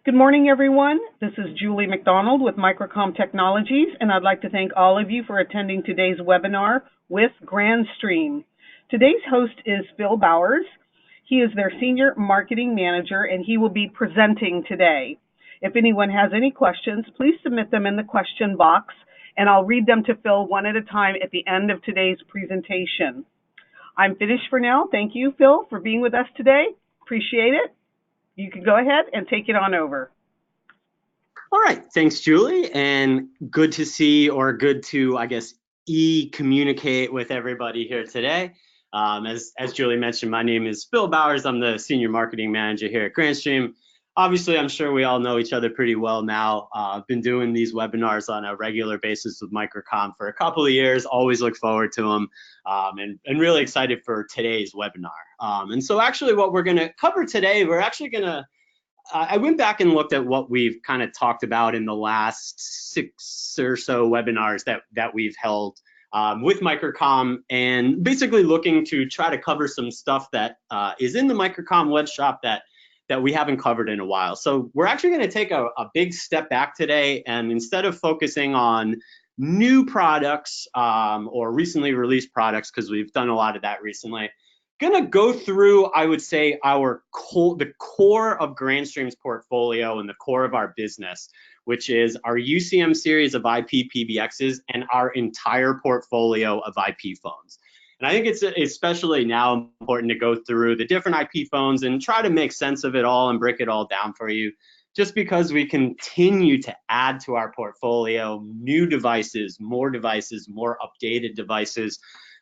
Good morning, everyone. This is Julie McDonald with Microcom Technologies, and I'd like to thank all of you for attending today's webinar with Grandstream. Today's host is Phil Bowers. He is their Senior Marketing Manager, and he will be presenting today. If anyone has any questions, please submit them in the question box, and I'll read them to Phil one at a time at the end of today's presentation. I'm finished for now. Thank you, Phil, for being with us today. Appreciate it. You can go ahead and take it on over. All right, thanks, Julie, and good to see, or good to, I guess, communicate with everybody here today. As Julie mentioned, my name is Phil Bowers. I'm the Senior Marketing Manager here at Grandstream. Obviously, I'm sure we all know each other pretty well now. I've been doing these webinars on a regular basis with Microcom for a couple of years. Always look forward to them, and really excited for today's webinar. And so actually what we're going to cover today, we're actually going to I went back and looked at what we've kind of talked about in the last 6 or so webinars that we've held with Microcom, and basically looking to try to cover some stuff that is in the Microcom web shop that we haven't covered in a while. So we're actually going to take a big step back today, and instead of focusing on new products or recently released products, because we've done a lot of that recently, gonna go through, I would say, the core of Grandstream's portfolio and the core of our business, which is our UCM series of IP PBXs and our entire portfolio of IP phones. And I think it's especially now important to go through the different IP phones and try to make sense of it all and break it all down for you, just because we continue to add to our portfolio new devices, more updated devices.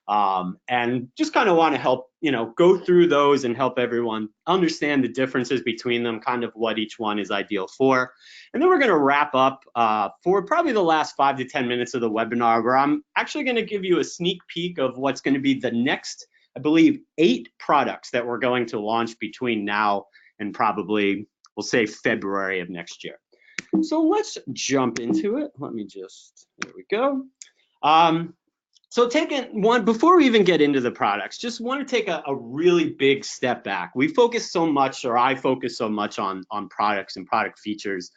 And just kind of want to help, go through those and help everyone understand the differences between them, kind of what each one is ideal for. And then we're going to wrap up for probably the last 5 to 10 minutes of the webinar, where I'm actually going to give you a sneak peek of what's going to be the next, I believe, 8 products that we're going to launch between now and probably, we'll say, February of next year. So let's jump into it. There we go. So before we even get into the products, just want to take a really big step back. I focus so much on products and product features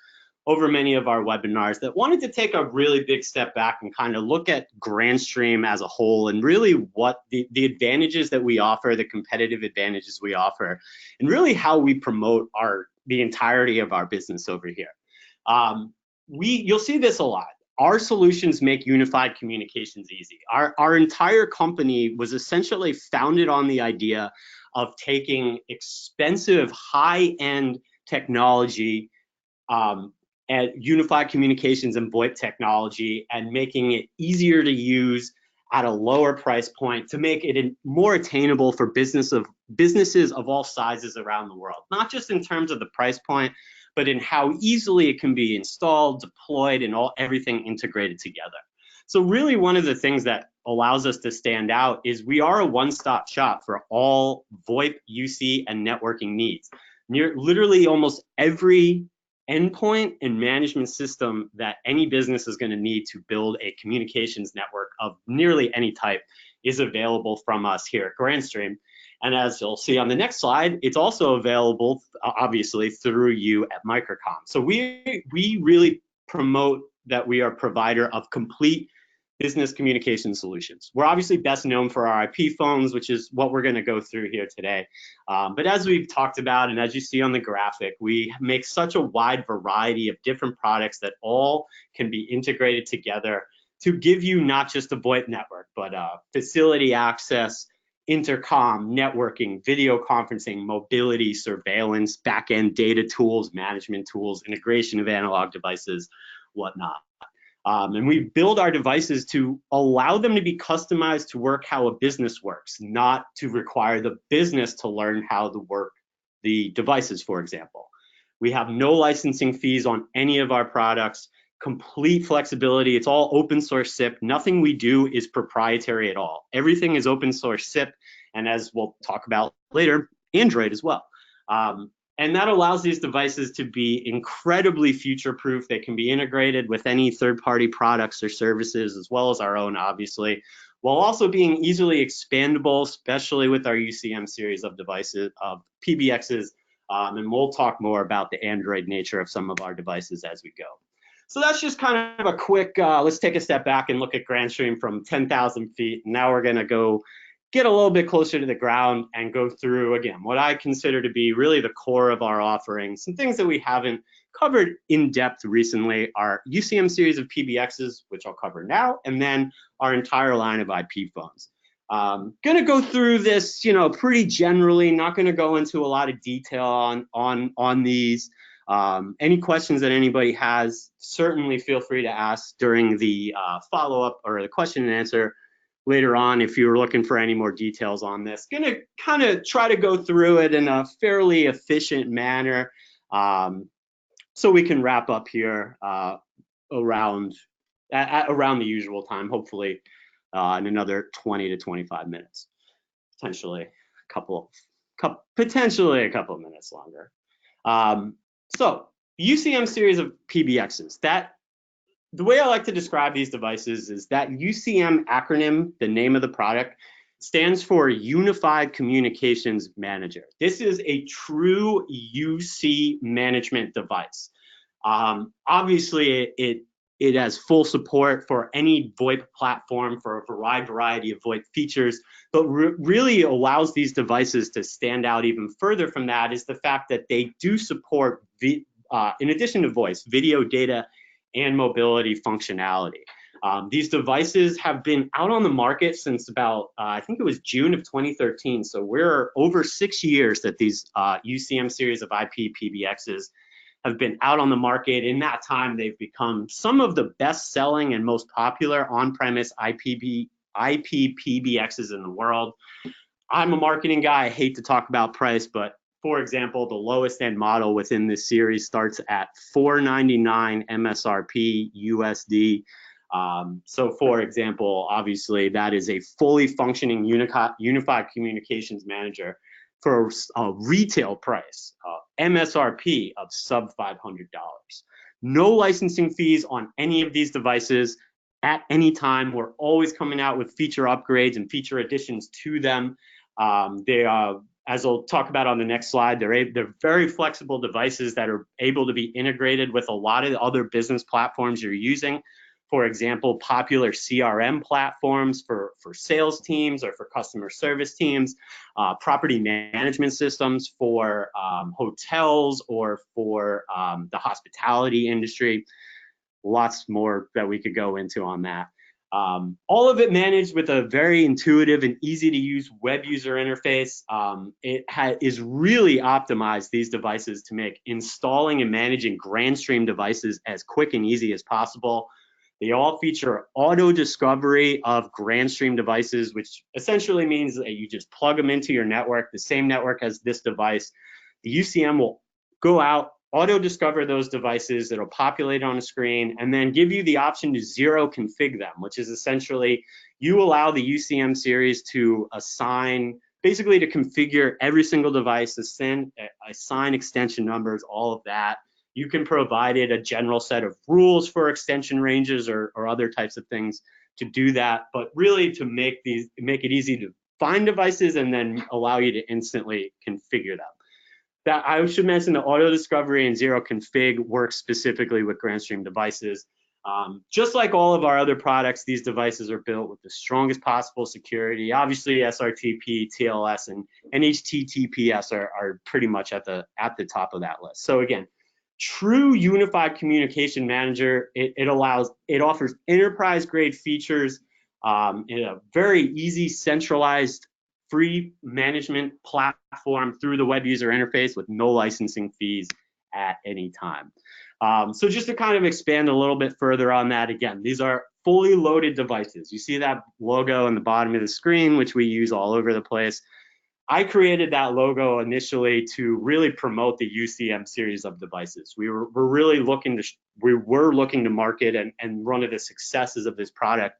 over many of our webinars, that wanted to take a really big step back and kind of look at Grandstream as a whole, and really what the advantages that we offer, the competitive advantages we offer, and really how we promote the entirety of our business over here. You'll see this a lot. Our solutions make unified communications easy. Our entire company was essentially founded on the idea of taking expensive, high-end technology, and unified communications and VoIP technology, and making it easier to use at a lower price point to make it more attainable for businesses of all sizes around the world. Not just in terms of the price point, but in how easily it can be installed, deployed, and everything integrated together. So really, one of the things that allows us to stand out is we are a one-stop shop for all VoIP, UC, and networking needs. Literally almost every endpoint and management system that any business is going to need to build a communications network of nearly any type is available from us here at Grandstream. And as you'll see on the next slide, it's also available, obviously, through you at Microcom. So we really promote that we are a provider of complete business communication solutions. We're obviously best known for our IP phones, which is what we're going to go through here today. But as we've talked about, and as you see on the graphic, we make such a wide variety of different products that all can be integrated together to give you not just a VoIP network, but facility access, intercom, networking, video conferencing, mobility, surveillance, back-end data tools, management tools, integration of analog devices, whatnot. And we build our devices to allow them to be customized to work how a business works, not to require the business to learn how to work the devices, for example. We have no licensing fees on any of our products, complete flexibility. It's all open source SIP. Nothing we do is proprietary at all. Everything is open source SIP, and as we'll talk about later, Android as well. And that allows these devices to be incredibly future-proof. They can be integrated with any third-party products or services, as well as our own, obviously, while also being easily expandable, especially with our UCM series of devices, of PBXs, And we'll talk more about the Android nature of some of our devices as we go. So that's just kind of a quick, let's take a step back and look at Grandstream from 10,000 feet. Now we're gonna go get a little bit closer to the ground and go through, again, what I consider to be really the core of our offering. Some things that we haven't covered in depth recently are UCM series of PBXs, which I'll cover now, and then our entire line of IP phones. Gonna go through this, pretty generally, not gonna go into a lot of detail on these. Any questions that anybody has, certainly feel free to ask during the follow-up or the question and answer later on if you're looking for any more details on this. Gonna kind of try to go through it in a fairly efficient manner so we can wrap up here around the usual time, hopefully in another 20 to 25 minutes, potentially potentially a couple of minutes longer. So UCM series of PBXs, the way I like to describe these devices is that UCM acronym, the name of the product, stands for Unified Communications Manager. This is a true UC management device. Obviously, it has full support for any VoIP platform for a wide variety of VoIP features, but really allows these devices to stand out even further from that is the fact that they do support, in addition to voice, video, data, and mobility functionality. These devices have been out on the market since about, I think it was June of 2013. So we're over 6 years that these UCM series of IP PBXs have been out on the market. In that time, they've become some of the best selling and most popular on-premise IP PBXs in the world. I'm a marketing guy. I hate to talk about price, but for example, the lowest end model within this series starts at $499 MSRP USD. So for example, obviously that is a fully functioning unified communications manager for a retail price, MSRP of sub $500. No licensing fees on any of these devices at any time. We're always coming out with feature upgrades and feature additions to them. As I'll talk about on the next slide, they're very flexible devices that are able to be integrated with a lot of the other business platforms you're using. For example, popular CRM platforms for sales teams or for customer service teams, property management systems for hotels or for the hospitality industry. Lots more that we could go into on that. All of it managed with a very intuitive and easy to use web user interface. It is really optimized, these devices, to make installing and managing Grandstream devices as quick and easy as possible. They all feature auto discovery of Grandstream devices, which essentially means that you just plug them into your network, the same network as this device. The UCM will go out, auto discover those devices, it'll populate on a screen, and then give you the option to zero config them, which is essentially you allow the UCM series to assign, basically to configure every single device, assign extension numbers, all of that. You can provide it a general set of rules for extension ranges or other types of things to do that, but really to make it easy to find devices and then allow you to instantly configure them. That I should mention, the auto discovery and zero config works specifically with Grandstream devices. Just like all of our other products, these devices are built with the strongest possible security. Obviously, SRTP, TLS, and HTTPS are pretty much at the top of that list. So again, true unified communication manager. It offers enterprise grade features in a very easy, centralized, free management platform through the web user interface with no licensing fees at any time. So just to kind of expand a little bit further on that, again, these are fully loaded devices. You see that logo on the bottom of the screen, which we use all over the place. I created that logo initially to really promote the UCM series of devices. We were looking to market, and one of the successes of this product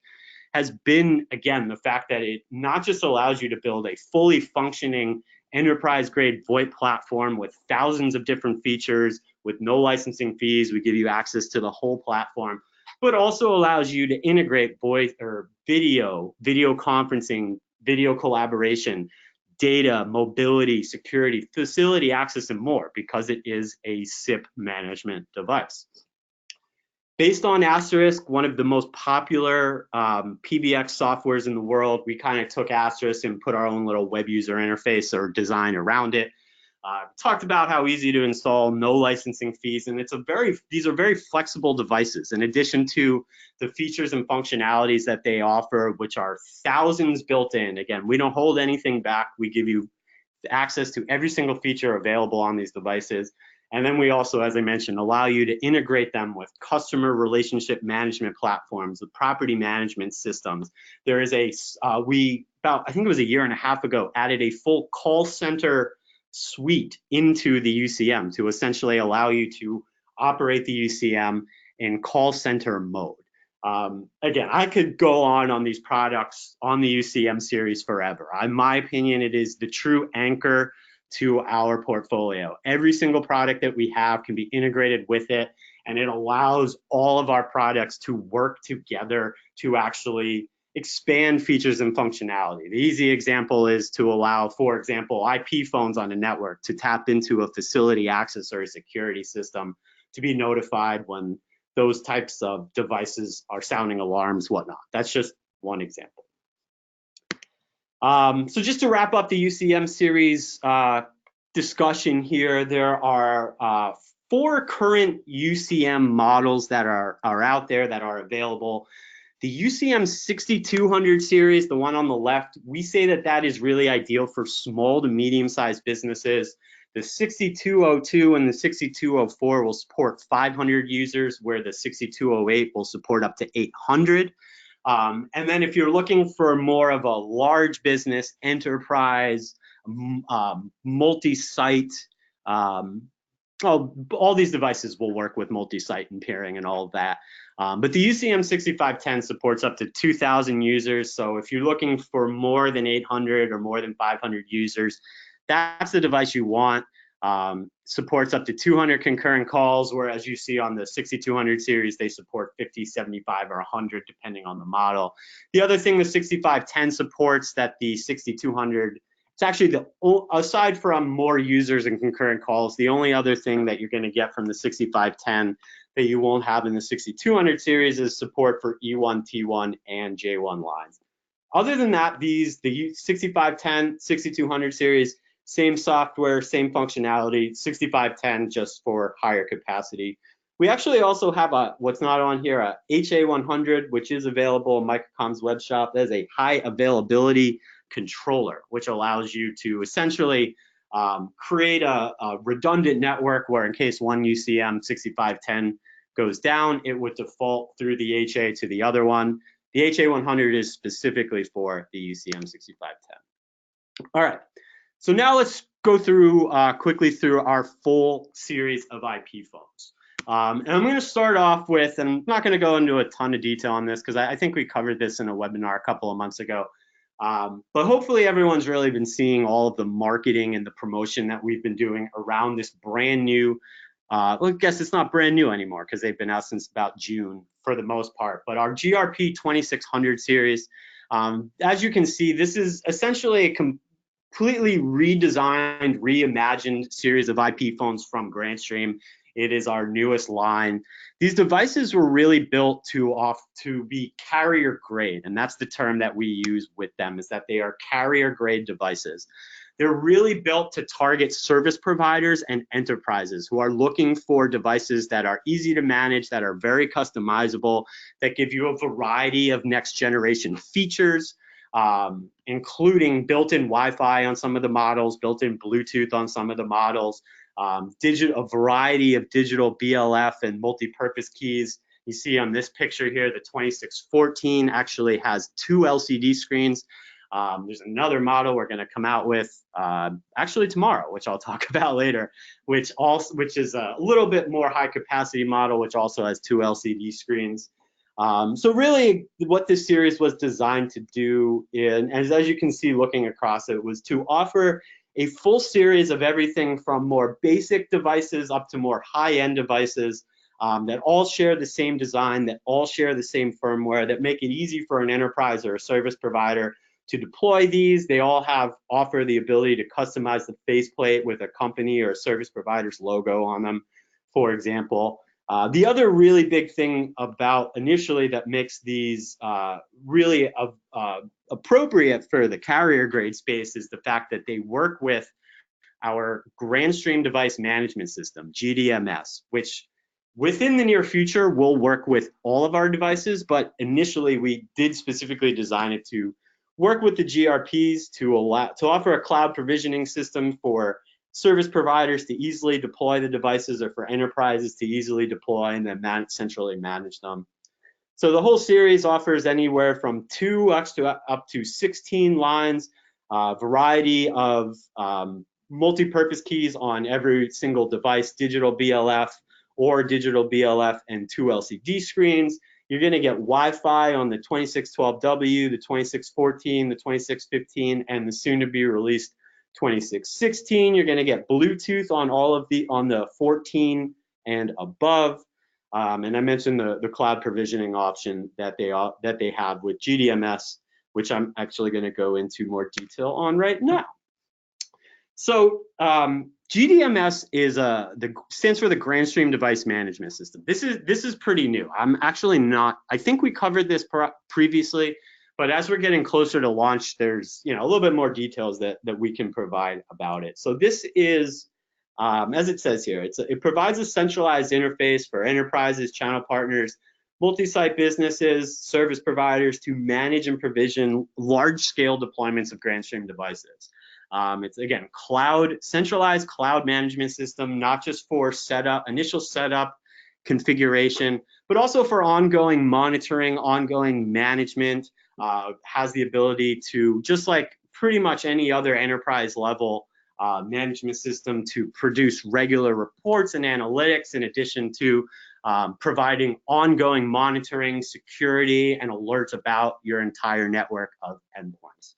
has been, again, the fact that it not just allows you to build a fully functioning enterprise-grade VoIP platform with thousands of different features with no licensing fees. We give you access to the whole platform, but also allows you to integrate voice or video conferencing, video collaboration, data, mobility, security, facility access, and more, because it is a SIP management device. Based on Asterisk, one of the most popular PBX softwares in the world, we kind of took Asterisk and put our own little web user interface or design around it. Talked about how easy to install, no licensing fees, and these are very flexible devices. In addition to the features and functionalities that they offer, which are thousands built in. Again, we don't hold anything back. We give you access to every single feature available on these devices. And then we also, as I mentioned, allow you to integrate them with customer relationship management platforms, with property management systems. There is I think it was a year and a half ago, added a full call center suite into the UCM to essentially allow you to operate the UCM in call center mode. Again, I could go on these products on the UCM series forever. In my opinion, it is the true anchor to our portfolio. Every single product that we have can be integrated with it, and it allows all of our products to work together to actually expand features and functionality. The easy example is to allow, for example, IP phones on a network to tap into a facility access or a security system to be notified when those types of devices are sounding alarms, whatnot. That's just one example. So just to wrap up the UCM series discussion here, there are 4 current UCM models that are out there that are available. The UCM 6200 series, the one on the left, we say that is really ideal for small to medium-sized businesses. The 6202 and the 6204 will support 500 users, where the 6208 will support up to 800. And then if you're looking for more of a large business, enterprise, multi-site, all these devices will work with multi-site and peering and all of that. But the UCM 6510 supports up to 2,000 users. So if you're looking for more than 800 or more than 500 users, that's the device you want. Supports up to 200 concurrent calls, whereas you see on the 6200 series, they support 50, 75, or 100, depending on the model. The other thing the 6510 supports that the 6200, it's actually aside from more users and concurrent calls, the only other thing that you're going to get from the 6510 that you won't have in the 6200 series is support for E1, T1, and J1 lines. Other than that, the 6510, 6200 series, same software, same functionality, 6510 just for higher capacity. We actually also have what's not on here, a HA100, which is available in Microcom's web shop. That is a high availability controller, which allows you to essentially create a redundant network where in case one UCM 6510 goes down, it would default through the HA to the other one. The HA100 is specifically for the UCM 6510. All right. So now let's go through quickly through our full series of IP phones. And I'm going to start off with, and I'm not going to go into a ton of detail on this because I think we covered this in a webinar a couple of months ago. But hopefully everyone's really been seeing all of the marketing and the promotion that we've been doing around this brand new, well, I guess it's not brand new anymore because they've been out since about June for the most part, but our GRP 2600 series, as you can see, this is essentially a completely redesigned, reimagined series of IP phones from Grandstream. It is our newest line. These devices were really built to be carrier grade, and that's the term that we use with them, is that they are carrier grade devices. They're really built to target service providers and enterprises who are looking for devices that are easy to manage, that are very customizable, that give you a variety of next generation features, including built-in Wi-Fi on some of the models, built-in Bluetooth on some of the models, a variety of digital BLF and multi-purpose keys. You see on this picture here, the 2614 actually has 2 LCD screens. There's another model we're going to come out with actually tomorrow, which I'll talk about later, which is a little bit more high capacity model, which also has 2 LCD screens. So really what this series was designed to do, and as you can see looking across it, was to offer a full series of everything from more basic devices up to more high-end devices that all share the same design, that all share the same firmware, that make it easy for an enterprise or a service provider to deploy these. They all offer the ability to customize the faceplate with a company or a service provider's logo on them, for example. The other really big thing about initially that makes these really appropriate for the carrier grade space is the fact that they work with our Grandstream device management system, GDMS, which within the near future will work with all of our devices, but initially we did specifically design it to work with the GRPs to offer a cloud provisioning system for service providers to easily deploy the devices, or for enterprises to easily deploy and then centrally manage them. So the whole series offers anywhere from 2 up to 16 lines, variety of multi-purpose keys on every single device, digital BLF or digital BLF, and 2 LCD screens. You're going to get Wi-Fi on the 2612W, the 2614, the 2615, and the soon-to-be released 2616. You're going to get Bluetooth on the 14 and above. And I mentioned the cloud provisioning option that they have with GDMS, which I'm actually going to go into more detail on right now. So GDMS stands for the Grandstream Device Management System. This is pretty new. I'm actually not. I think we covered this previously, but as we're getting closer to launch, there's a little bit more details that we can provide about it. So this is, as it says here, it provides a centralized interface for enterprises, channel partners, multi-site businesses, service providers to manage and provision large-scale deployments of Grandstream devices. It's again centralized cloud management system, not just for initial setup, configuration, but also for ongoing monitoring, ongoing management. Has the ability to, just like pretty much any other enterprise level management system, to produce regular reports and analytics, in addition to providing ongoing monitoring, security, and alerts about your entire network of endpoints.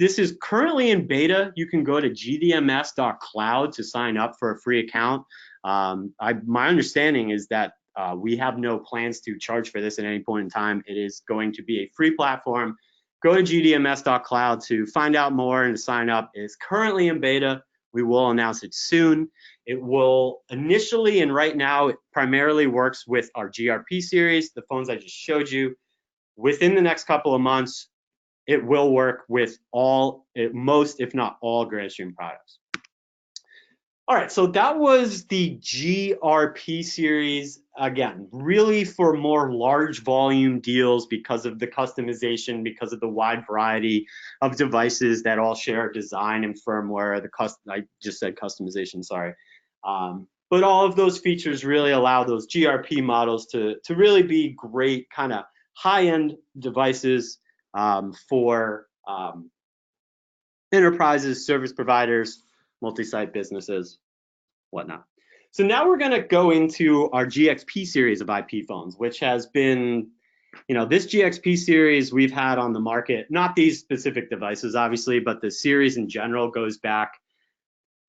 This is currently in beta. You can go to gdms.cloud to sign up for a free account. My understanding is that we have no plans to charge for this at any point in time. It is going to be a free platform. Go to gdms.cloud to find out more and to sign up. It is currently in beta. We will announce it soon. It will initially, and right now, it primarily works with our GRP series, the phones I just showed you. Within the next couple of months, it will work with most, if not all, Grandstream products. All right, so that was the GRP series. Again, really for more large volume deals because of the customization, because of the wide variety of devices that all share design and firmware. I just said customization, sorry. But all of those features really allow those GRP models to really be great kind of high-end devices for enterprises, service providers, multi-site businesses, whatnot. So now we're going to go into our GXP series of IP phones, which has been, this GXP series we've had on the market, not these specific devices, obviously, but the series in general goes back,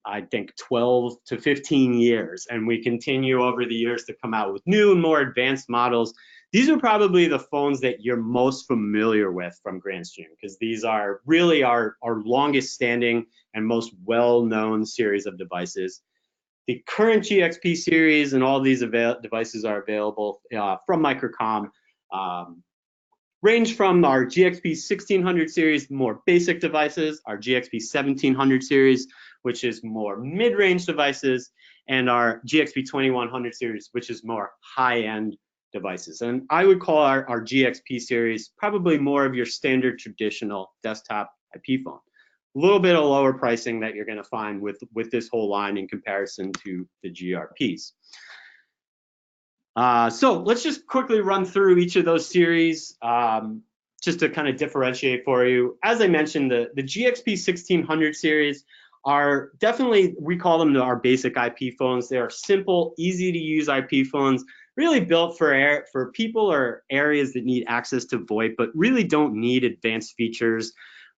I think, 12 to 15 years. And we continue over the years to come out with new and more advanced models. These are probably the phones that you're most familiar with from Grandstream, because these are really our longest standing and most well-known series of devices. The current GXP series and all these devices are available from Microcom. Range from our GXP 1600 series, more basic devices, our GXP 1700 series, which is more mid-range devices, and our GXP 2100 series, which is more high-end devices. And I would call our GXP series probably more of your standard traditional desktop IP phone. A little bit of lower pricing that you're going to find with this whole line in comparison to the GRPs. So let's just quickly run through each of those series just to kind of differentiate for you. As I mentioned, the GXP 1600 series are definitely, we call them our basic IP phones. They are simple, easy to use IP phones, really built for people or areas that need access to VoIP, but really don't need advanced features.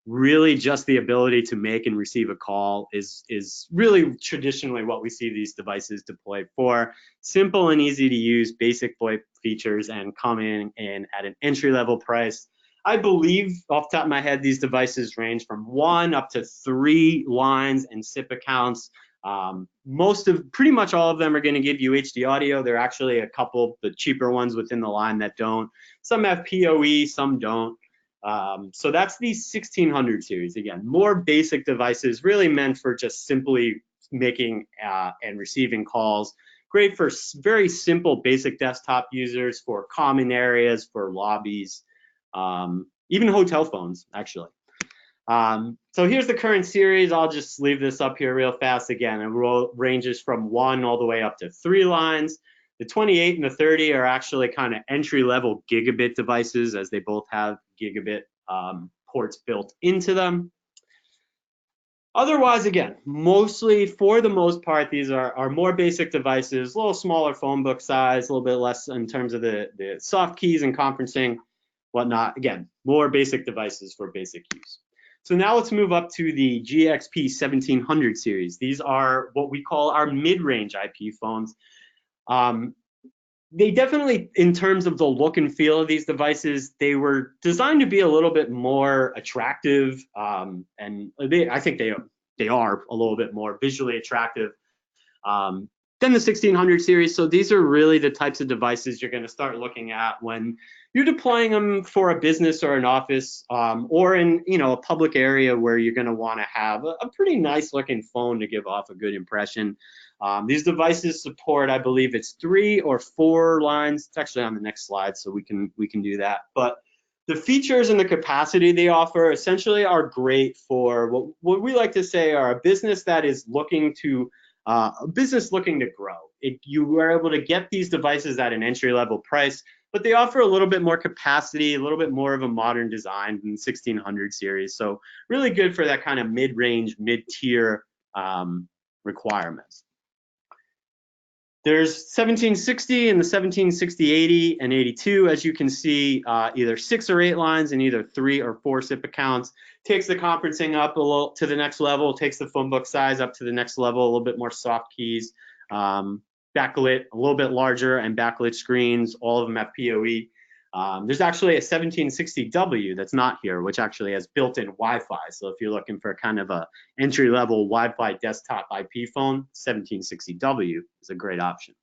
Really just the ability to make and receive a call is really traditionally what we see these devices deployed for. Simple and easy to use basic VoIP features, and come in at an entry-level price. I believe off the top of my head, these devices range from 1 up to 3 lines and SIP accounts. Pretty much all of them are going to give you HD audio. There are actually a couple, the cheaper ones within the line that don't. Some have PoE, some don't. So that's the 1600 series. Again, more basic devices, really meant for just simply making and receiving calls. Great for very simple basic desktop users, for common areas, for lobbies, even hotel phones, actually. So here's the current series. I'll just leave this up here real fast. Again, it ranges from 1 all the way up to 3 lines. The 28 and the 30 are actually kind of entry-level gigabit devices, as they both have gigabit ports built into them. Otherwise, again, mostly, for the most part, these are more basic devices, a little smaller phone book size, a little bit less in terms of the soft keys and conferencing, whatnot. Again, more basic devices for basic use. So now let's move up to the GXP 1700 series. These are what we call our mid-range IP phones. They definitely, in terms of the look and feel of these devices, they were designed to be a little bit more attractive, and I think they are a little bit more visually attractive than the 1600 series. So these are really the types of devices you're going to start looking at when you're deploying them for a business or an office, or in a public area where you're going to want to have a pretty nice looking phone to give off a good impression. These devices support, I believe it's 3 or 4 lines. It's actually on the next slide, so we can do that. But the features and the capacity they offer essentially are great for what we like to say are a business that is looking to grow. You are able to get these devices at an entry-level price, but they offer a little bit more capacity, a little bit more of a modern design than the 1600 series. So really good for that kind of mid-range, mid-tier requirements. There's 1760 and the 1760 80 and 82, as you can see, either 6 or 8 lines and either 3 or 4 SIP accounts. Takes the conferencing up a little to the next level, takes the phone book size up to the next level, a little bit more soft keys, backlit, a little bit larger, and backlit screens. All of them have PoE. There's actually a 1760W that's not here, which actually has built-in Wi-Fi. So if you're looking for kind of a entry-level Wi-Fi desktop IP phone, 1760W is a great option.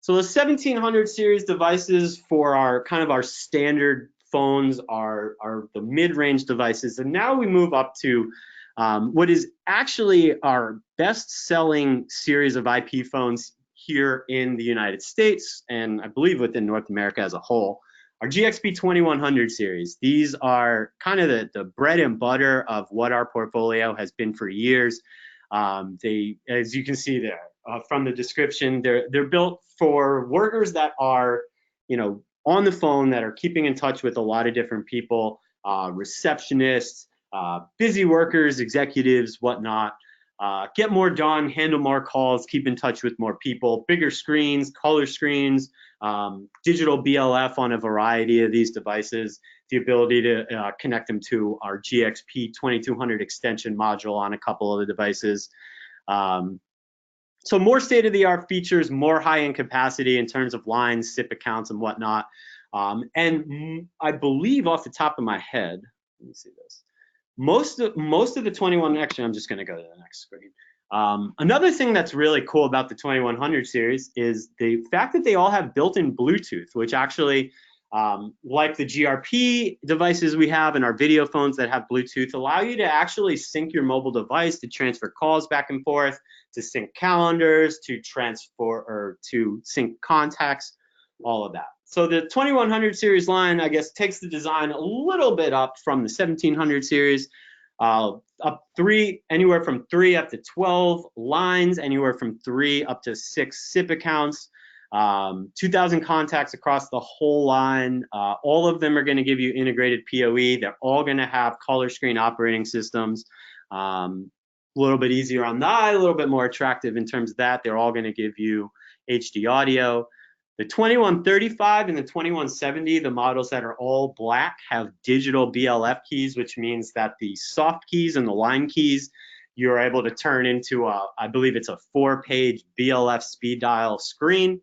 So the 1700 series devices for our standard phones are the mid-range devices. And now we move up to what is actually our best-selling series of IP phones here in the United States, and I believe within North America as a whole. Our GXP 2100 series. These are kind of the bread and butter of what our portfolio has been for years. They, as you can see there from the description, they're built for workers that are, on the phone, that are keeping in touch with a lot of different people, receptionists, busy workers, executives, whatnot. Get more done, handle more calls, keep in touch with more people, bigger screens, color screens, digital BLF on a variety of these devices, the ability to connect them to our GXP 2200 extension module on a couple of the devices. So more state-of-the-art features, more high-end capacity in terms of lines, SIP accounts, and whatnot. And I believe off the top of my head, let me see this. Most of the 21, actually, I'm just going to go to the next screen. Another thing that's really cool about the 2100 series is the fact that they all have built-in Bluetooth, which actually, like the GRP devices we have and our video phones that have Bluetooth, allow you to actually sync your mobile device to transfer calls back and forth, to sync calendars, to transfer or to sync contacts, all of that. So the 2100 series line, I guess, takes the design a little bit up from the 1700 series, anywhere from 3 up to 12 lines, anywhere from 3 up to 6 SIP accounts, 2,000 contacts across the whole line. All of them are going to give you integrated PoE. They're all going to have color screen operating systems. A little bit easier on the eye, a little bit more attractive in terms of that. They're all going to give you HD audio. The 2135 and the 2170, the models that are all black, have digital BLF keys, which means that the soft keys and the line keys, you're able to turn into I believe it's a 4-page BLF speed dial screen.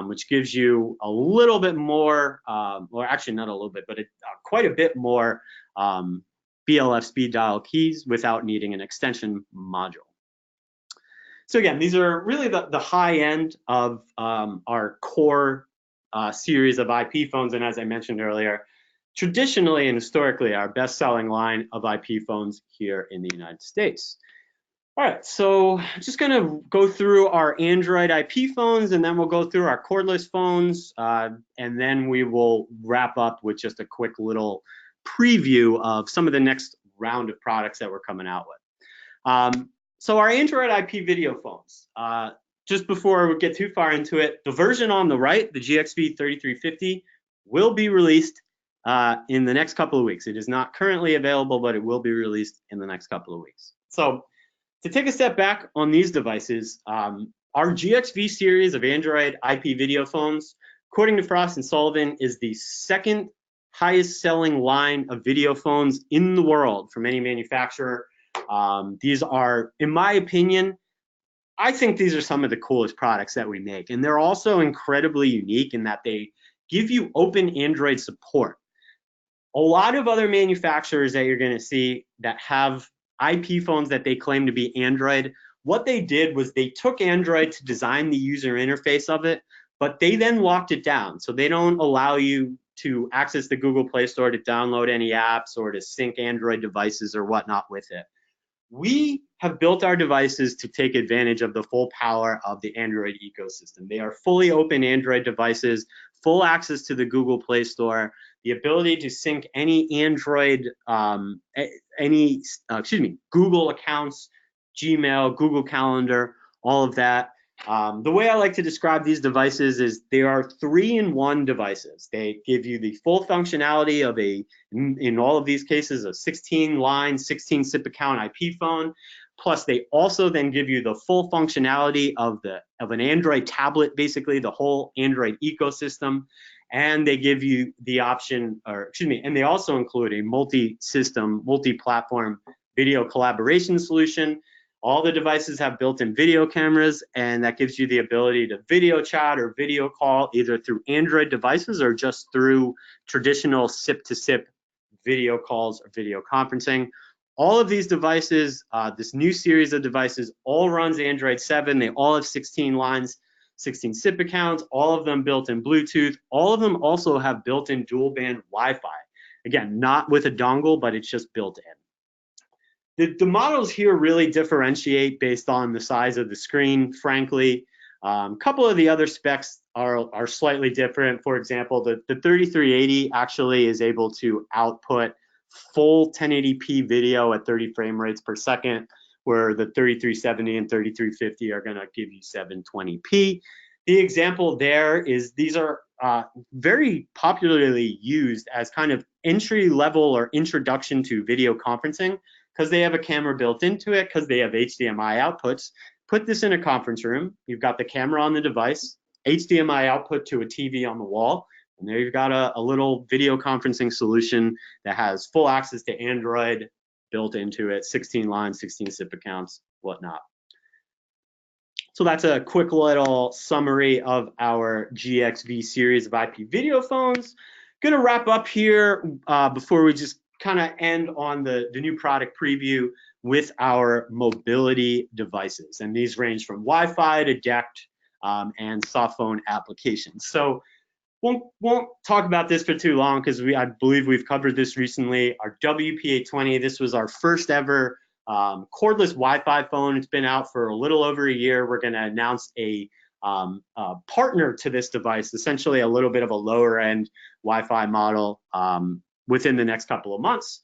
which gives you a little bit more, or actually not a little bit, but quite a bit more BLF speed dial keys without needing an extension module. So again, these are really the high end of our core series of IP phones, and as I mentioned earlier, traditionally and historically our best-selling line of IP phones here in the United States. All right, so I'm just going to go through our Android IP phones, and then we'll go through our cordless phones, and then we will wrap up with just a quick little preview of some of the next round of products that we're coming out with. So our Android IP video phones, just before we get too far into it, the version on the right, the GXP 3350, will be released in the next couple of weeks. It is not currently available, but it will be released in the next couple of weeks. So to take a step back on these devices, our GXV series of Android IP video phones, according to Frost & Sullivan, is the second highest selling line of video phones in the world from any manufacturer. These are, in my opinion, I think these are some of the coolest products that we make. And they're also incredibly unique in that they give you open Android support. A lot of other manufacturers that you're going to see that have IP phones that they claim to be Android, what they did was they took Android to design the user interface of it, but they then locked it down. So they don't allow you to access the Google Play Store to download any apps or to sync Android devices or whatnot with it. We have built our devices to take advantage of the full power of the Android ecosystem. They are fully open Android devices, full access to the Google Play Store, the ability to sync any Android, Google accounts, Gmail, Google Calendar, all of that. The way I like to describe these devices is they are 3-in-1 devices. They give you the full functionality of in all of these cases, a 16-line, 16-SIP account IP phone. Plus, they also then give you the full functionality of an Android tablet, basically the whole Android ecosystem. And they give you the option, and they also include a multi-system, multi-platform video collaboration solution. All the devices have built-in video cameras, and that gives you the ability to video chat or video call either through Android devices or just through traditional SIP-to-SIP video calls or video conferencing. All of these devices, this new series of devices, all runs Android 7. They all have 16 lines, 16 SIP accounts, all of them built in Bluetooth. All of them also have built-in dual-band Wi-Fi. Again, not with a dongle, but it's just built in. The models here really differentiate based on the size of the screen, frankly. A couple of the other specs are slightly different. For example, the 3380 actually is able to output full 1080p video at 30 frame rates per second, where the 3370 and 3350 are going to give you 720p. The example there is these are very popularly used as kind of entry level or introduction to video conferencing because they have a camera built into it, because they have HDMI outputs. Put this in a conference room. You've got the camera on the device, HDMI output to a TV on the wall, and there you've got a little video conferencing solution that has full access to Android built into it, 16 lines, 16 SIP accounts, whatnot. So that's a quick little summary of our GXV series of IP video phones. Gonna wrap up here before we just kind of end on the new product preview with our mobility devices. And these range from Wi-Fi to DECT and softphone applications. So won't talk about this for too long because I believe we've covered this recently. Our WP820, this was our first ever cordless Wi-Fi phone. It's been out for a little over a year. We're going to announce a partner to this device, essentially a little bit of a lower end Wi-Fi model within the next couple of months.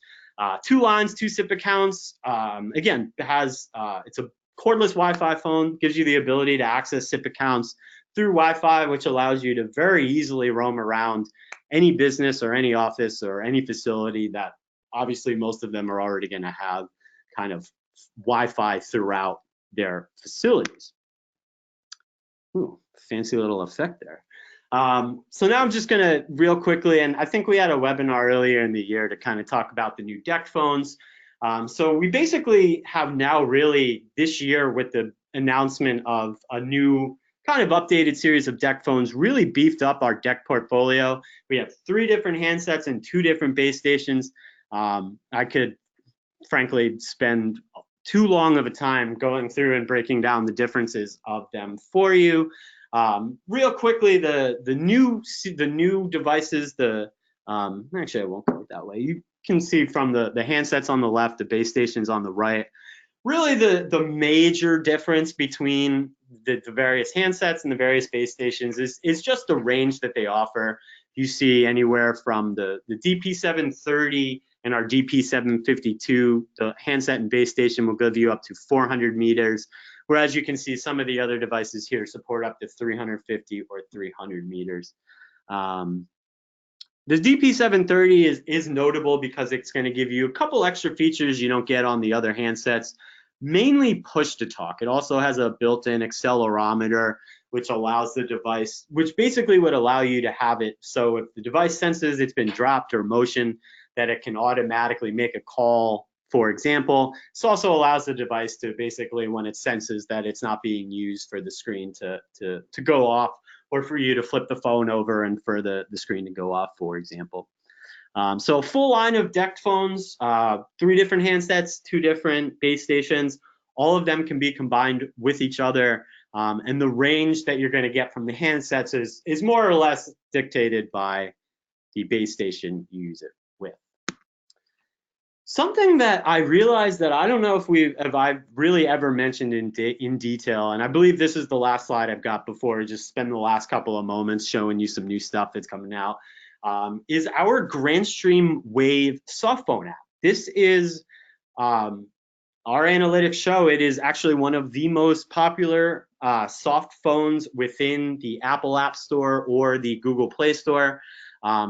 2 lines, 2 SIP accounts. Again, it's a cordless Wi-Fi phone, gives you the ability to access SIP accounts through Wi-Fi, which allows you to very easily roam around any business or any office or any facility that obviously most of them are already going to have kind of Wi-Fi throughout their facilities. Ooh, fancy little effect there. So now I'm just going to real quickly, and I think we had a webinar earlier in the year to kind of talk about the new DECT phones. So we basically have now really this year with the announcement of a new kind of updated series of DECT phones, really beefed up our DECT portfolio. We have 3 different handsets and 2 different base stations. I could frankly spend too long of a time going through and breaking down the differences of them for you. Real quickly, the new devices, actually I won't go it that way. You can see from the handsets on the left, the base stations on the right. Really the major difference between the various handsets and the various base stations is just the range that they offer. You see anywhere from the DP730 and our DP752, the handset and base station will give you up to 400 meters, whereas you can see some of the other devices here support up to 350 or 300 meters. The DP730 is notable because it's going to give you a couple extra features you don't get on the other handsets, mainly push to talk. It also has a built-in accelerometer, which allows the device, which basically would allow you to have it so if the device senses it's been dropped or motion, that it can automatically make a call, for example. This also allows the device to basically, when it senses that it's not being used, for the screen to go off, or for you to flip the phone over and for the screen to go off, for example. So a full line of DECT phones, 3 different handsets, 2 different base stations. All of them can be combined with each other. And the range that you're going to get from the handsets is more or less dictated by the base station you use it with. Something that I realized that I don't know if I've really ever mentioned in detail, and I believe this is the last slide I've got before I just spend the last couple of moments showing you some new stuff that's coming out, is our Grandstream Wave softphone app. This is our analytics show. It is actually one of the most popular soft phones within the Apple App Store or the Google Play Store.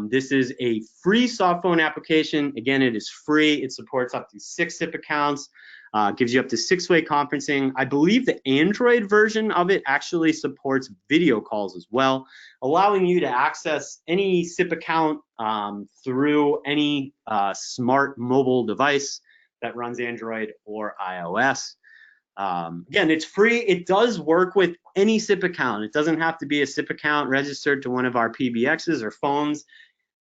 This is a free softphone application. Again, it is free. It supports up to 6 SIP accounts, gives you up to 6-way conferencing. I believe the Android version of it actually supports video calls as well, allowing you to access any SIP account through any smart mobile device that runs Android or iOS. Again, it's free. It does work with any SIP account. It doesn't have to be a SIP account registered to one of our PBXs or phones.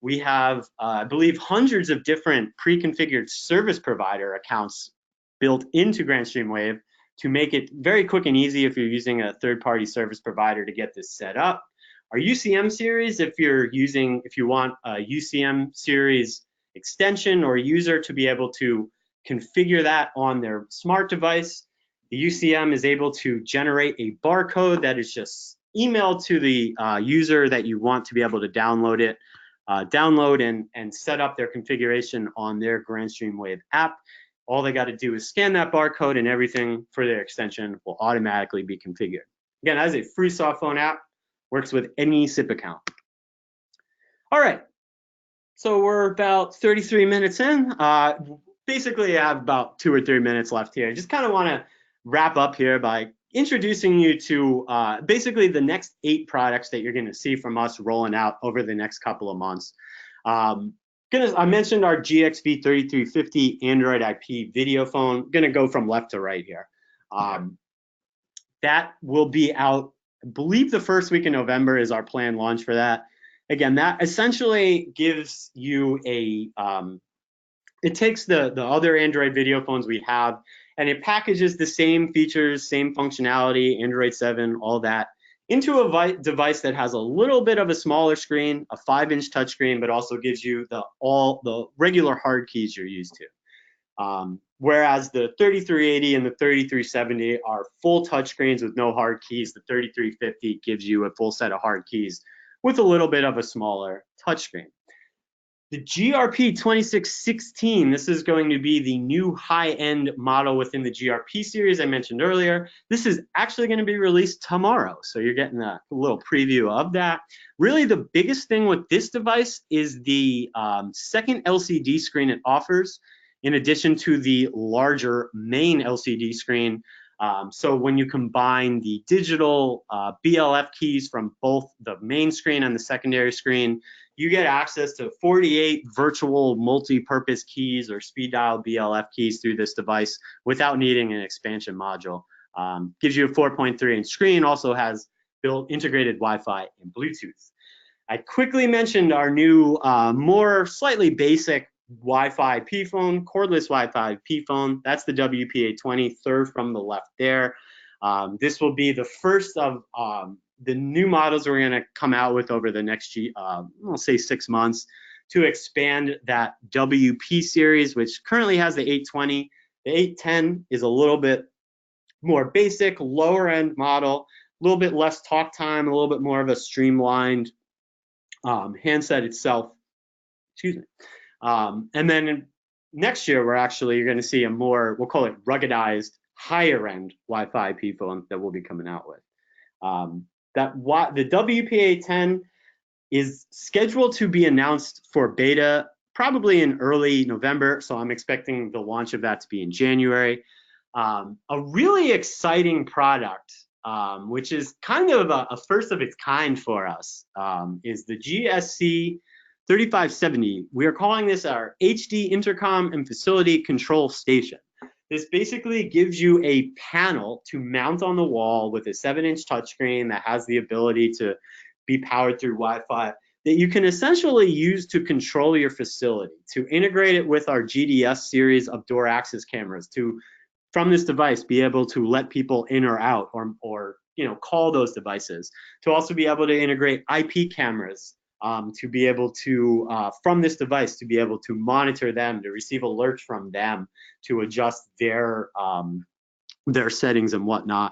We have, I believe, hundreds of different pre-configured service provider accounts built into Grandstream Wave to make it very quick and easy if you're using a third-party service provider to get this set up. Our UCM series, if you want a UCM series extension or user to be able to configure that on their smart device, the UCM is able to generate a barcode that is just emailed to the user that you want to be able to download it, and set up their configuration on their Grandstream Wave app. All they got to do is scan that barcode and everything for their extension will automatically be configured. Again, that is a free softphone app, works with any SIP account. All right, so we're about 33 minutes in. Basically, I have about 2 or 3 minutes left here. I just kind of want to wrap up here by introducing you to basically the next 8 products that you're going to see from us rolling out over the next couple of months. I mentioned our GXP 3350 Android IP video phone. Going to go from left to right here. That will be out, I believe the first week in November is our planned launch for that. Again, that essentially gives you it takes the other Android video phones we have, and it packages the same features, same functionality, Android 7, all that, into a device that has a little bit of a smaller screen, a 5-inch touchscreen, but also gives you all the regular hard keys you're used to. Whereas the 3380 and the 3370 are full touchscreens with no hard keys, the 3350 gives you a full set of hard keys with a little bit of a smaller touchscreen. The GRP 2616, this is going to be the new high-end model within the GRP series I mentioned earlier. This is actually going to be released tomorrow, so you're getting a little preview of that. Really, the biggest thing with this device is the second LCD screen it offers, in addition to the larger main LCD screen. So when you combine the digital BLF keys from both the main screen and the secondary screen, you get access to 48 virtual multi-purpose keys or speed dial BLF keys through this device without needing an expansion module. Gives you a 4.3-inch screen, also has built integrated Wi-Fi and Bluetooth. I quickly mentioned our new, more slightly basic Wi-Fi P phone, cordless Wi-Fi P phone. That's the WPA20, third from the left there. This will be the first of the new models we're going to come out with over the next, I'll say 6 months, to expand that WP series, which currently has the 820. The 810 is a little bit more basic, lower end model, a little bit less talk time, a little bit more of a streamlined handset itself. Excuse me. And then next year, you're going to see a more, we'll call it ruggedized, higher end Wi-Fi P phone that we'll be coming out with. The WPA10 is scheduled to be announced for beta probably in early November, so I'm expecting the launch of that to be in January. A really exciting product, which is kind of a first of its kind for us, is the GSC 3570. We are calling this our HD Intercom and Facility Control Station. This basically gives you a panel to mount on the wall with a 7-inch touchscreen that has the ability to be powered through Wi-Fi that you can essentially use to control your facility, to integrate it with our GDS series of door access cameras, to from this device be able to let people in or out, or call those devices, to also be able to integrate IP cameras, to be able to from this device to be able to monitor them, to receive alerts from them, to adjust their settings and whatnot.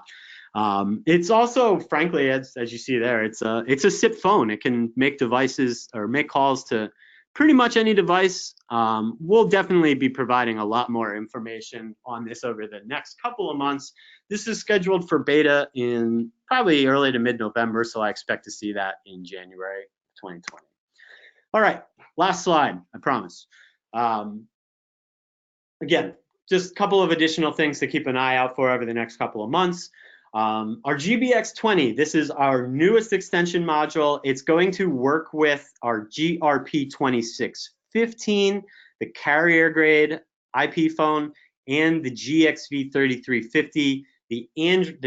It's also, frankly, as you see there, it's a SIP phone. It can make devices or make calls to pretty much any device. We'll definitely be providing a lot more information on this over the next couple of months. This is scheduled for beta in probably early to mid-November, so I expect to see that in January 2020. All right, last slide, I promise. Again, just a couple of additional things to keep an eye out for over the next couple of months. Our GBX20, this is our newest extension module. It's going to work with our GRP2615, the carrier grade IP phone, and the GXV3350, the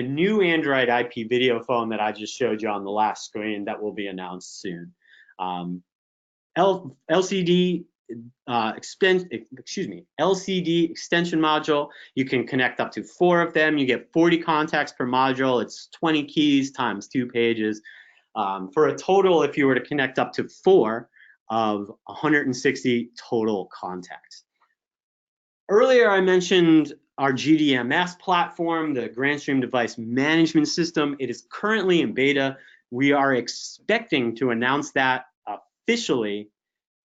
new Android IP video phone that I just showed you on the last screen that will be announced soon. LCD extension module. You can connect up to 4 of them. You get 40 contacts per module. It's 20 keys times 2 pages, for a total, if you were to connect up to 4, of 160 total contacts. Earlier I mentioned our GDMS platform, the Grandstream Device Management System. It is currently in beta. We are expecting to announce that officially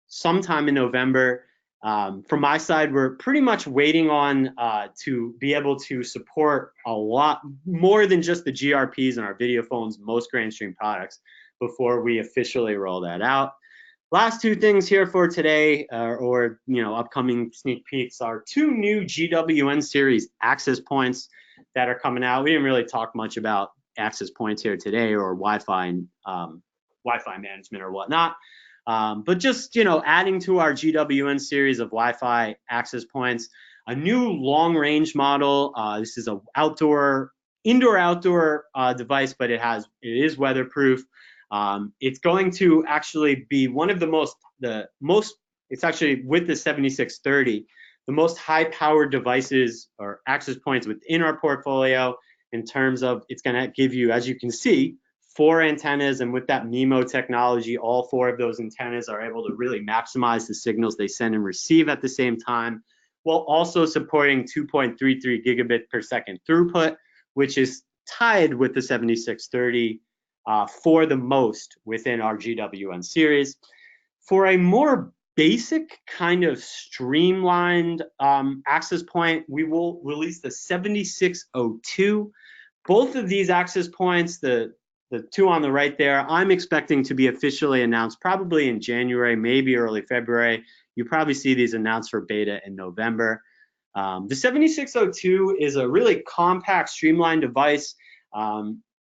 sometime in November. From my side, we're pretty much waiting on to be able to support a lot more than just the GRPs and our video phones, most Grandstream products, before we officially roll that out. Last 2 things here for today, or upcoming sneak peeks, are 2 new GWN series access points that are coming out. We didn't really talk much about access points here today, or Wi-Fi and Wi-Fi management or whatnot. But just, adding to our GWN series of Wi-Fi access points, a new long-range model. This is a indoor-outdoor device, but it is weatherproof. It's going to actually be one of the most, it's actually with the 7630, the most high-powered devices or access points within our portfolio, in terms of it's going to give you, as you can see, 4 antennas, and with that MIMO technology, all 4 of those antennas are able to really maximize the signals they send and receive at the same time, while also supporting 2.33 gigabit per second throughput, which is tied with the 7630 for the most within our GWN series. For a more basic kind of streamlined access point, we will release the 7602. Both of these access points, the 2 on the right there, I'm expecting to be officially announced probably in January, maybe early February. You probably see these announced for beta in November. The 7602 is a really compact, streamlined device.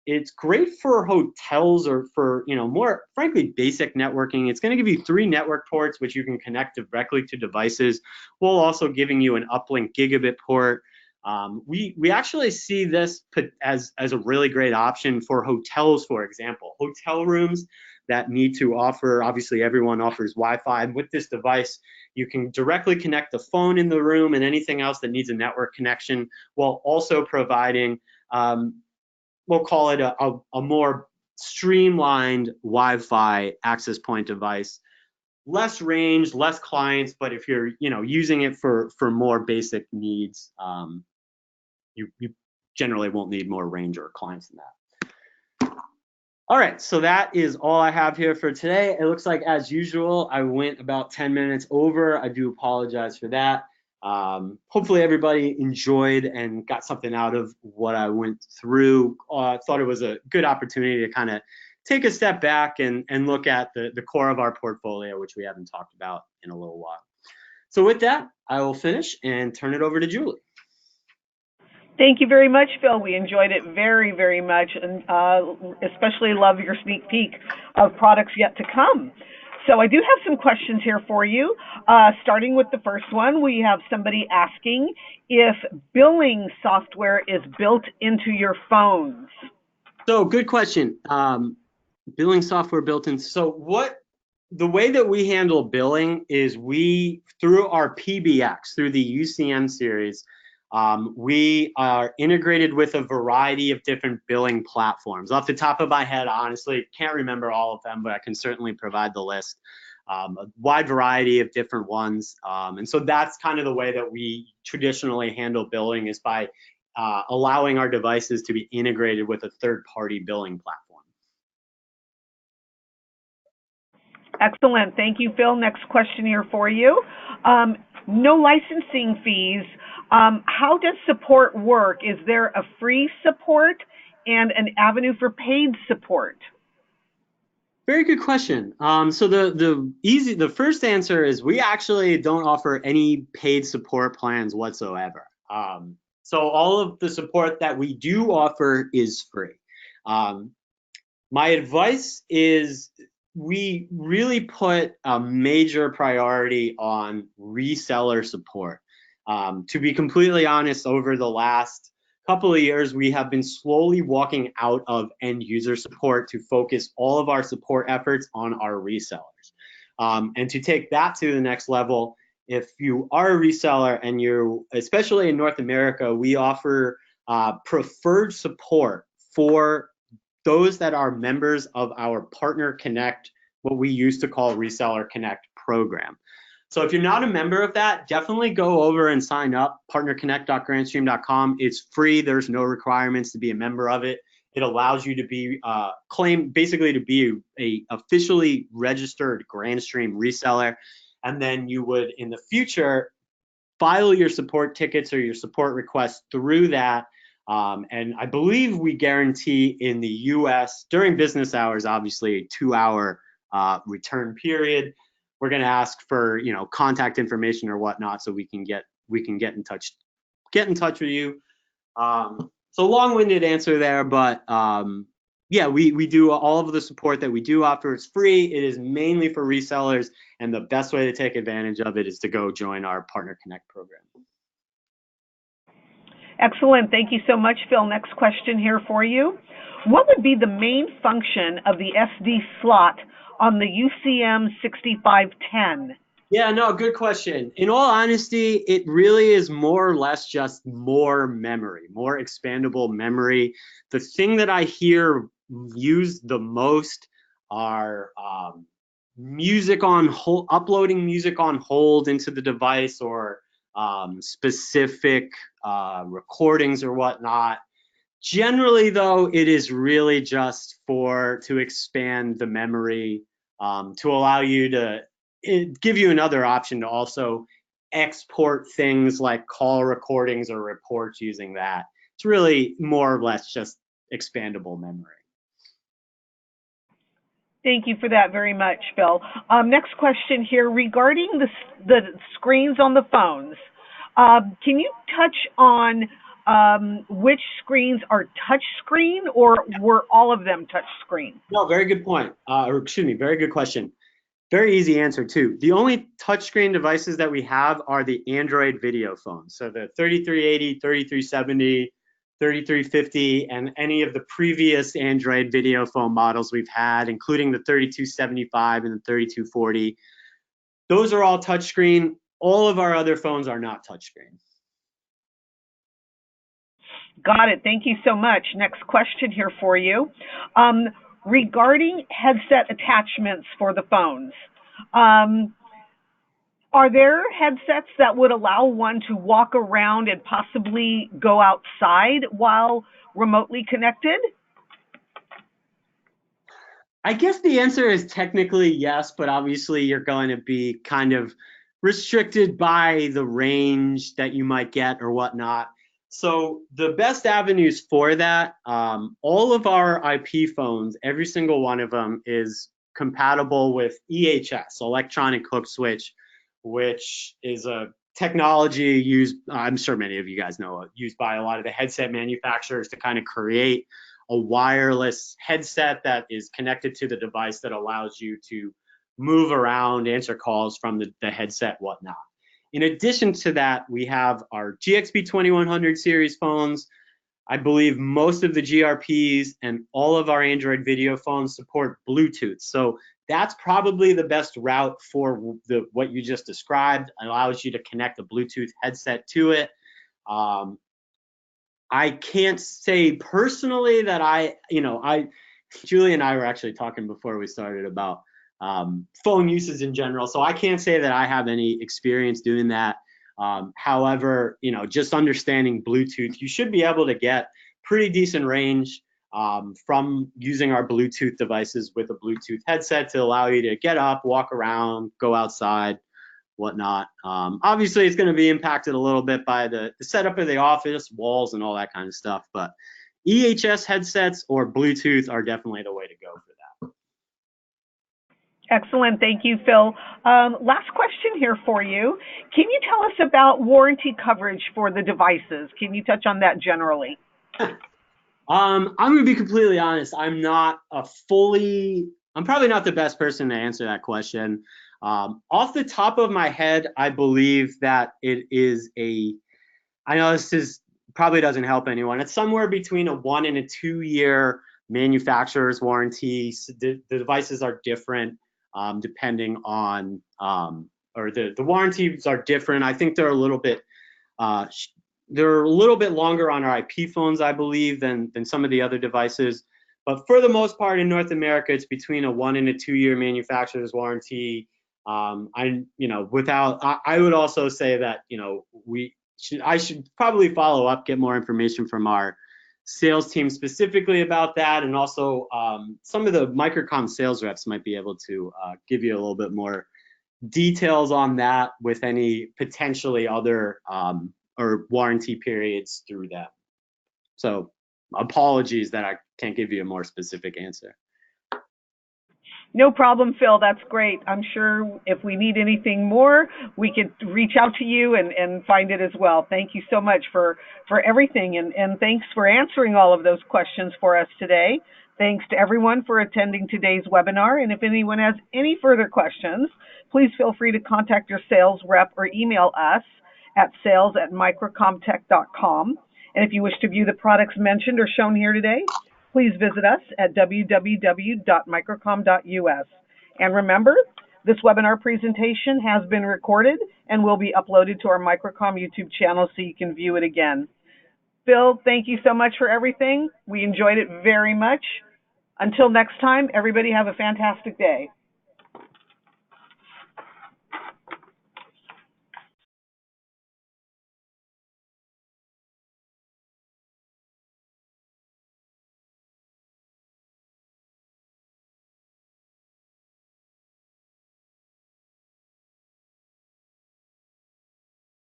It's great for hotels or for, more frankly basic networking. It's going to give you 3 network ports, which you can connect directly to devices, while also giving you an uplink gigabit port. We actually see this as a really great option for hotels, for example. Hotel rooms that need to offer, obviously everyone offers Wi-Fi, and with this device, you can directly connect the phone in the room and anything else that needs a network connection, while also providing, we'll call it a more streamlined Wi-Fi access point device. Less range, less clients, but if you're using it for more basic needs, you generally won't need more range or clients than that. All right, so that is all I have here for today. It looks like, as usual, I went about 10 minutes over. I do apologize for that. Hopefully everybody enjoyed and got something out of what I went through. Thought it was a good opportunity to kind of take a step back and look at the core of our portfolio, which we haven't talked about in a little while. So with that, I will finish and turn it over to Julie. Thank you very much, Phil. We enjoyed it very, very much, and especially love your sneak peek of products yet to come. So I do have some questions here for you. Starting with the first one, we have somebody asking if billing software is built into your phones. So good question. Billing software built in. So the way that we handle billing is through our PBX, through the UCM series, we are integrated with a variety of different billing platforms. Off the top of my head, honestly, can't remember all of them, but I can certainly provide the list. A wide variety of different ones. And so that's kind of the way that we traditionally handle billing, is by allowing our devices to be integrated with a third-party billing platform. Excellent. Thank you, Phil. Next question here for you. No licensing fees. How does support work? Is there a free support and an avenue for paid support? Very good question. So the first answer is we actually don't offer any paid support plans whatsoever. So all of the support that we do offer is free. My advice is we really put a major priority on reseller support. To be completely honest, over the last couple of years, we have been slowly walking out of end user support to focus all of our support efforts on our resellers. And to take that to the next level, if you are a reseller and especially in North America, we offer preferred support for those that are members of our Partner Connect, what we used to call Reseller Connect program. So if you're not a member of that, definitely go over and sign up, partnerconnect.grandstream.com. It's free. There's no requirements to be a member of it. It allows you to be basically to be a officially registered Grandstream reseller. And then you would, in the future, file your support tickets or your support requests through that. And I believe we guarantee in the US, during business hours, obviously a 2-hour return period. We're going to ask for contact information or whatnot, so we can get in touch with you. So long-winded answer there, but yeah, we do all of the support that we do offer. It's free. It is mainly for resellers, and the best way to take advantage of it is to go join our Partner Connect program. Excellent. Thank you so much, Phil. Next question here for you. What would be the main function of the SD slot on the UCM 6510? Yeah, no, good question. In all honesty, it really is more or less just more memory, more expandable memory. The thing that I hear used the most are music on hold, uploading music on hold into the device, or specific recordings or whatnot. Generally, though, it is really just to expand the memory, to allow you to give you another option to also export things like call recordings or reports using that. It's really more or less just expandable memory. Thank you for that very much, Phil. Next question here regarding the screens on the phones. Can you touch on which screens are touch screen, or were all of them touch screen? No, very good point. Or excuse me, very good question. Very easy answer too. The only touchscreen devices that we have are the Android video phones. So the 3380, 3370, 3350, and any of the previous Android video phone models we've had, including the 3275 and the 3240. Those are all touchscreen. All of our other phones are not touchscreen. Got it. Thank you so much. Next question here for you. Regarding headset attachments for the phones, are there headsets that would allow one to walk around and possibly go outside while remotely connected? I guess the answer is technically yes, but obviously you're going to be kind of restricted by the range that you might get or whatnot. So the best avenues for that, all of our IP phones, every single one of them is compatible with EHS, electronic hook switch, which is a technology used, I'm sure many of you guys know, used by a lot of the headset manufacturers to kind of create a wireless headset that is connected to the device that allows you to move around, answer calls from the headset, whatnot. In addition to that, we have our GXP 2100 series phones. I believe most of the GRPs and all of our Android video phones support Bluetooth. So that's probably the best route for what you just described. It allows you to connect a Bluetooth headset to it. I can't say personally that Julie and I were actually talking before we started about phone uses in general. So I can't say that I have any experience doing that. However, just understanding Bluetooth, you should be able to get pretty decent range from using our Bluetooth devices with a Bluetooth headset to allow you to get up, walk around, go outside, whatnot. Obviously, it's going to be impacted a little bit by the setup of the office, walls, and all that kind of stuff. But EHS headsets or Bluetooth are definitely the way to go for that. Excellent. Thank you, Phil. Last question here for you. Can you tell us about warranty coverage for the devices? Can you touch on that generally? I'm going to be completely honest. I'm probably not the best person to answer that question. Off the top of my head, I believe that it is I know this probably doesn't help anyone. It's somewhere between a 1 and a 2 year manufacturer's warranty. The devices are different depending on, or the warranties are different. I think they're a little bit longer on our IP phones, I believe, than some of the other devices. But for the most part, in North America, it's between a 1 and a 2 year manufacturer's warranty. I would also say that I should probably follow up, get more information from our sales team specifically about that, and also some of the Microcom sales reps might be able to give you a little bit more details on that with any potentially other or warranty periods through that. So apologies that I can't give you a more specific answer. No problem, Phil. That's great. I'm sure if we need anything more, we could reach out to you and find it as well. Thank you so much for everything, and thanks for answering all of those questions for us today. Thanks to everyone for attending today's webinar. And if anyone has any further questions, please feel free to contact your sales rep or email us at sales@microcomtech.com. And if you wish to view the products mentioned or shown here today, please visit us at www.microcom.us. And remember, this webinar presentation has been recorded and will be uploaded to our Microcom YouTube channel so you can view it again. Phil, thank you so much for everything. We enjoyed it very much. Until next time, everybody have a fantastic day.